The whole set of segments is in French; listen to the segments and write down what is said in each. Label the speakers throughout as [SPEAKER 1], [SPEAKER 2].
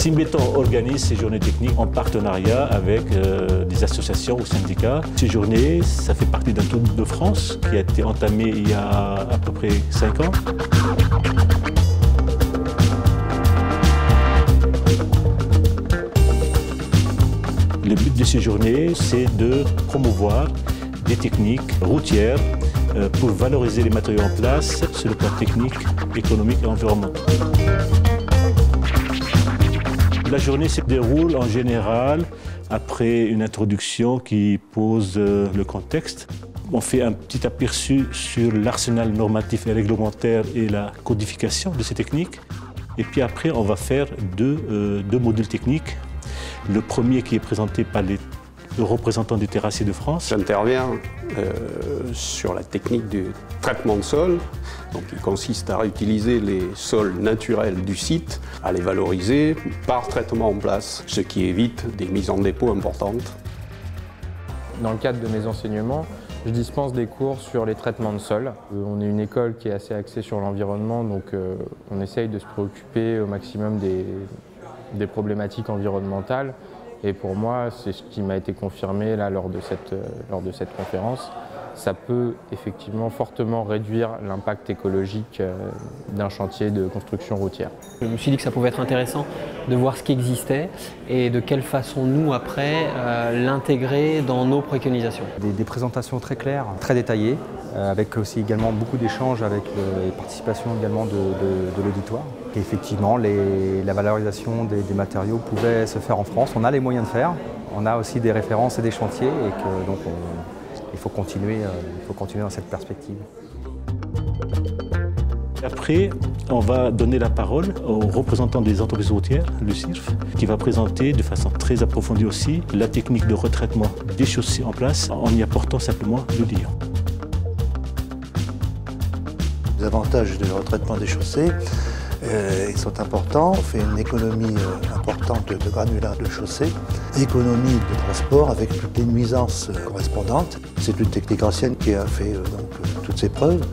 [SPEAKER 1] Symbéton organise ces journées techniques en partenariat avec des associations ou syndicats. Ces journées, ça fait partie d'un tour de France qui a été entamé il y a à peu près 5 ans. Le but de ces journées, c'est de promouvoir des techniques routières pour valoriser les matériaux en place sur le plan technique, économique et environnemental. La journée se déroule en général après une introduction qui pose le contexte. On fait un petit aperçu sur l'arsenal normatif et réglementaire et la codification de ces techniques. Et puis après, on va faire deux modules techniques. Le premier qui est présenté par les représentants des terrassiers de France.
[SPEAKER 2] J'interviens sur la technique du traitement de sol, donc qui consiste à réutiliser les sols naturels du site, à les valoriser par traitement en place, ce qui évite des mises en dépôt importantes.
[SPEAKER 3] Dans le cadre de mes enseignements, je dispense des cours sur les traitements de sol. On est une école qui est assez axée sur l'environnement, donc on essaye de se préoccuper au maximum des problématiques environnementales. Et pour moi, c'est ce qui m'a été confirmé là, lors de cette conférence. Ça peut effectivement fortement réduire l'impact écologique d'un chantier de construction routière.
[SPEAKER 4] Je me suis dit que ça pouvait être intéressant de voir ce qui existait et de quelle façon nous, après, l'intégrer dans nos préconisations.
[SPEAKER 5] Des présentations très claires, très détaillées, avec aussi également beaucoup d'échanges avec les participations également de l'auditoire. Et effectivement, la valorisation des matériaux pouvait se faire en France. On a les moyens de faire, on a aussi des références et des chantiers, et que donc il faut continuer dans cette perspective.
[SPEAKER 1] Après, on va donner la parole aux représentants des entreprises routières, le CIRF, qui va présenter de façon très approfondie aussi la technique de retraitement des chaussées en place en y apportant simplement le liant.
[SPEAKER 6] Les avantages du retraitement des chaussées ils sont importants. On fait une économie importante de granulats de chaussée, économie de transport avec toutes les nuisances correspondantes. C'est une technique ancienne qui a fait toutes ses preuves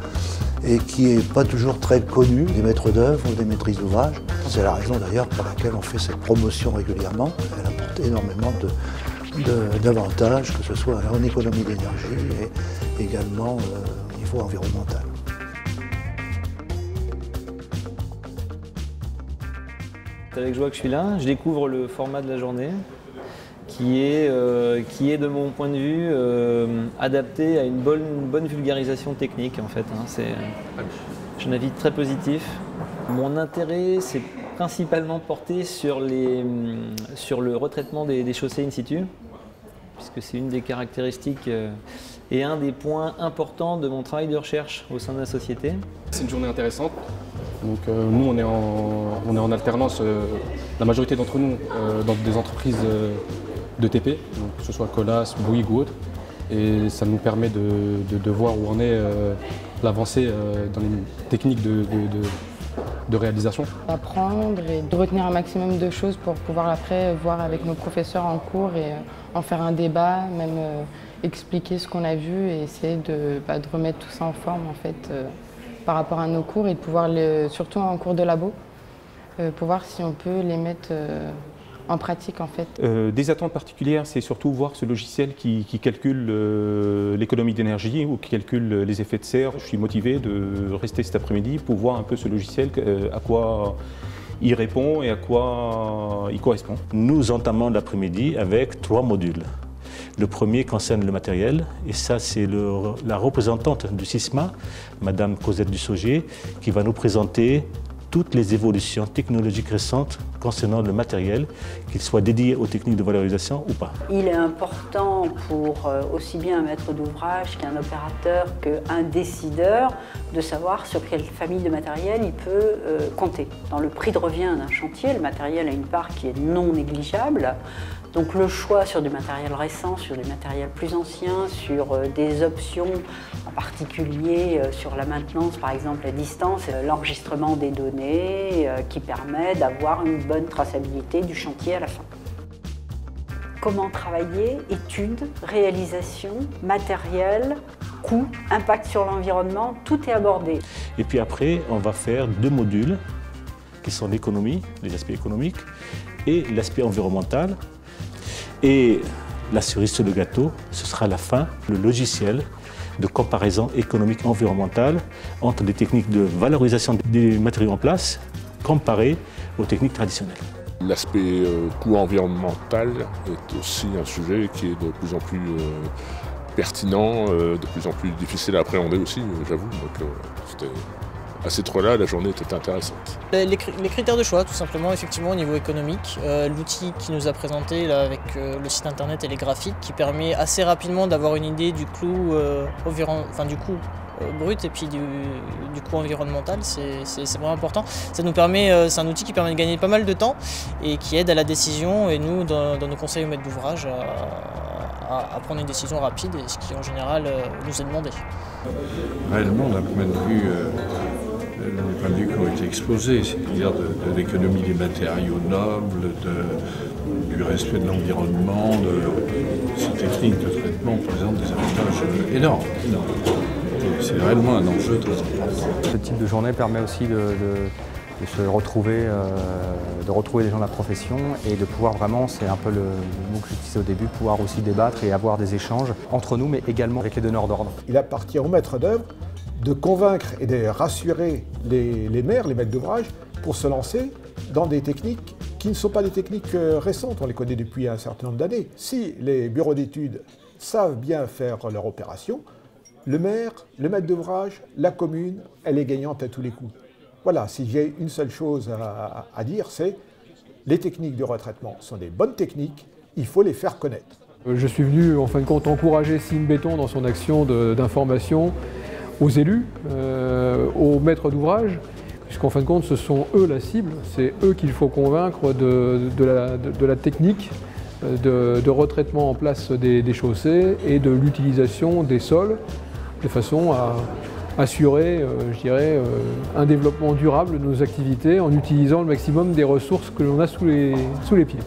[SPEAKER 6] et qui n'est pas toujours très connue des maîtres d'œuvre ou des maîtrises d'ouvrage. C'est la raison d'ailleurs pour laquelle on fait cette promotion régulièrement. Elle apporte énormément d'avantages, que ce soit en économie d'énergie et également au niveau environnemental.
[SPEAKER 7] C'est avec joie que je suis là. Je découvre le format de la journée qui est de mon point de vue adapté à une bonne vulgarisation technique en fait. J'ai un avis très positif. Mon intérêt c'est principalement porté sur le retraitement des chaussées in situ, puisque c'est une des caractéristiques et un des points importants de mon travail de recherche au sein de la société.
[SPEAKER 8] C'est une journée intéressante. Donc, nous, on est en alternance, la majorité d'entre nous, dans des entreprises de TP, donc, que ce soit Colas, Bouygues ou autre. Et ça nous permet de voir où en est l'avancée dans les techniques de réalisation.
[SPEAKER 9] Apprendre et de retenir un maximum de choses pour pouvoir après voir avec nos professeurs en cours et en faire un débat, même expliquer ce qu'on a vu et essayer de remettre tout ça en forme en fait. Par rapport à nos cours et de pouvoir, surtout en cours de labo, pour voir si on peut les mettre en pratique en fait.
[SPEAKER 10] Des attentes particulières, c'est surtout voir ce logiciel qui calcule l'économie d'énergie ou qui calcule les effets de serre. Je suis motivé de rester cet après-midi pour voir un peu ce logiciel, à quoi il répond et à quoi il correspond. Nous entamons l'après-midi avec 3 modules. Le premier concerne le matériel, et ça c'est la représentante du CISMA, Madame Cosette Dussauger, qui va nous présenter toutes les évolutions technologiques récentes concernant le matériel, qu'il soit dédié aux techniques de valorisation ou pas.
[SPEAKER 11] Il est important pour aussi bien un maître d'ouvrage qu'un opérateur qu'un décideur de savoir sur quelle famille de matériel il peut compter. Dans le prix de revient d'un chantier, le matériel a une part qui est non négligeable. Donc le choix sur du matériel récent, sur du matériel plus ancien, sur des options, en particulier sur la maintenance par exemple à distance, l'enregistrement des données qui permet d'avoir une bonne traçabilité du chantier à la fin. Comment travailler, études, réalisation, matériel, coût, impact sur l'environnement, tout est abordé.
[SPEAKER 1] Et puis après, on va faire 2 modules qui sont l'économie, les aspects économiques, et l'aspect environnemental. Et la cerise sur le gâteau, ce sera à la fin le logiciel de comparaison économique environnementale entre des techniques de valorisation des matériaux en place comparées aux techniques traditionnelles.
[SPEAKER 12] L'aspect coût environnemental est aussi un sujet qui est de plus en plus pertinent, de plus en plus difficile à appréhender aussi, j'avoue. Donc c'était à ces trois-là, la journée était intéressante.
[SPEAKER 13] Les critères de choix, tout simplement, effectivement, au niveau économique. L'outil qui nous a présenté là, avec le site internet et les graphiques, qui permet assez rapidement d'avoir une idée du coût, du coût brut et puis du coût environnemental, c'est vraiment important. Ça nous permet, c'est un outil qui permet de gagner pas mal de temps et qui aide à la décision, et nous, dans nos conseils au maître d'ouvrage, à prendre une décision rapide, et ce qui en général nous est demandé.
[SPEAKER 14] Réellement, d'un point de vue, les points de vue qui ont été exposés, c'est-à-dire de l'économie des matériaux nobles, du respect de l'environnement, ces techniques de traitement présentent des avantages énormes. C'est réellement un enjeu très important.
[SPEAKER 5] Ce type de journée permet aussi de se retrouver, de retrouver les gens de la profession et de pouvoir vraiment, c'est un peu le mot que j'utilisais au début, pouvoir aussi débattre et avoir des échanges entre nous, mais également avec les donneurs d'ordre.
[SPEAKER 15] Il appartient au maître d'œuvre de convaincre et de rassurer les maires, les maîtres d'ouvrage, pour se lancer dans des techniques qui ne sont pas des techniques récentes, on les connaît depuis un certain nombre d'années. Si les bureaux d'études savent bien faire leur opération, le maire, le maître d'ouvrage, la commune, elle est gagnante à tous les coups. Voilà, si j'ai une seule chose à dire, c'est les techniques de retraitement sont des bonnes techniques, il faut les faire connaître.
[SPEAKER 16] Je suis venu en fin de compte encourager Simbéton dans son action d'information aux élus, aux maîtres d'ouvrage, puisqu'en fin de compte ce sont eux la cible, c'est eux qu'il faut convaincre de la technique de retraitement en place des chaussées et de l'utilisation des sols, de façon à assurer, je dirais, un développement durable de nos activités en utilisant le maximum des ressources que l'on a sous les pieds.